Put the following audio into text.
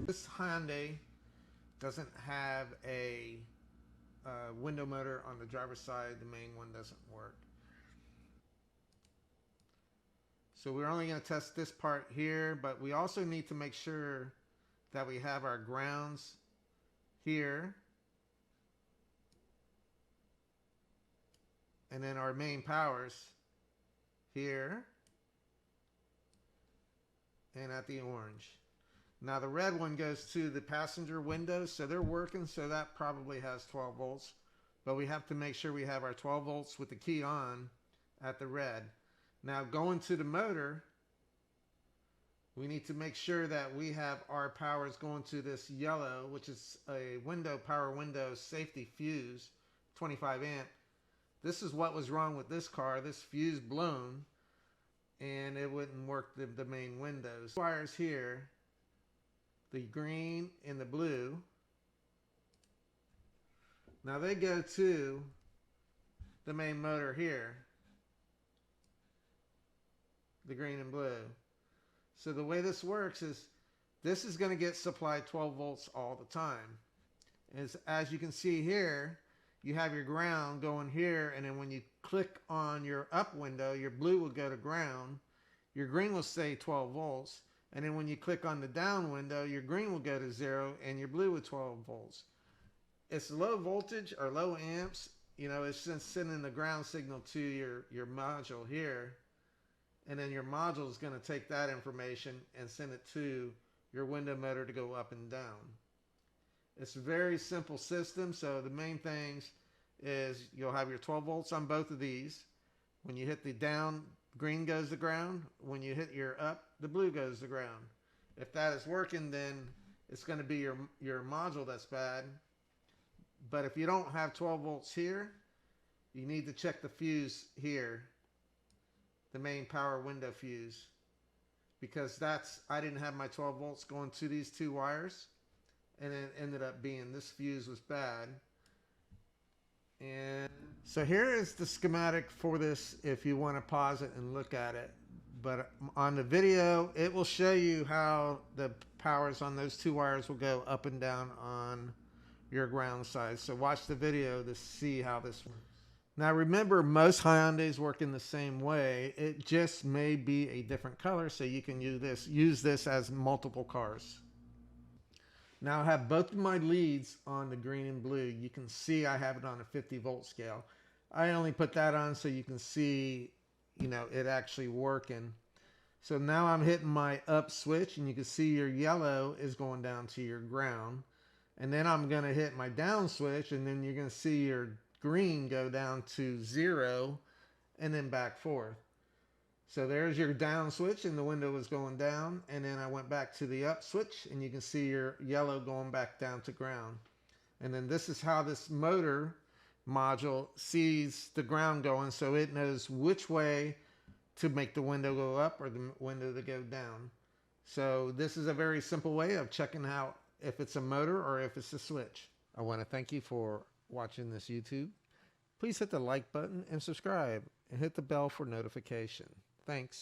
This Hyundai doesn't have a window motor on the driver's side. The main one doesn't work. So we're only going to test this part here, but we also need to make sure that we have our grounds here. And then our main powers here. And at the orange. Now the red one goes to the passenger window, so they're working, so that probably has 12 volts. But we have to make sure we have our 12 volts with the key on at the red. Now going to the motor, we need to make sure that we have our powers going to this yellow, which is a power window safety fuse, 25 amp. This is what was wrong with this car. This fuse blown and it wouldn't work the main windows. Wires here, the green and the blue. Now they go to the main motor here, the green and blue. So the way this works is this is going to get supplied 12 volts all the time. As you can see here, you have your ground going here, and then when you click on your up window, your blue will go to ground, your green will stay 12 volts, and then when you click on the down window, your green will go to 0 and your blue with 12 volts. It's low voltage or low amps, it's just sending the ground signal to your module here, and then your module is going to take that information and send it to your window motor to go up and down. It's a very simple system. So the main things is you'll have your 12 volts on both of these. When you hit the down, green goes to ground. When you hit your up, the blue goes to ground. If that is working, then it's going to be your module that's bad. But if you don't have 12 volts here, you need to check the fuse here, the main power window fuse, because I didn't have my 12 volts going to these two wires. And it ended up being this fuse was bad. And so here is the schematic for this if you want to pause it and look at it. But on the video, it will show you how the powers on those two wires will go up and down on your ground side. So watch the video to see how this works. Now remember, most Hyundais work in the same way. It just may be a different color, so you can use this as multiple cars. Now I have both of my leads on the green and blue. You can see I have it on a 50 volt scale. I only put that on so you can see, it actually working. So now I'm hitting my up switch, and you can see your yellow is going down to your ground. And then I'm going to hit my down switch, and then you're going to see your green go down to 0 and then back forth. So there's your down switch, and the window was going down, and then I went back to the up switch, and you can see your yellow going back down to ground. And then this is how this motor module sees the ground going, so it knows which way to make the window go up or the window to go down. So this is a very simple way of checking out if it's a motor or if it's a switch. I want to thank you for watching this YouTube. Please hit the like button and subscribe, and hit the bell for notification. Thanks.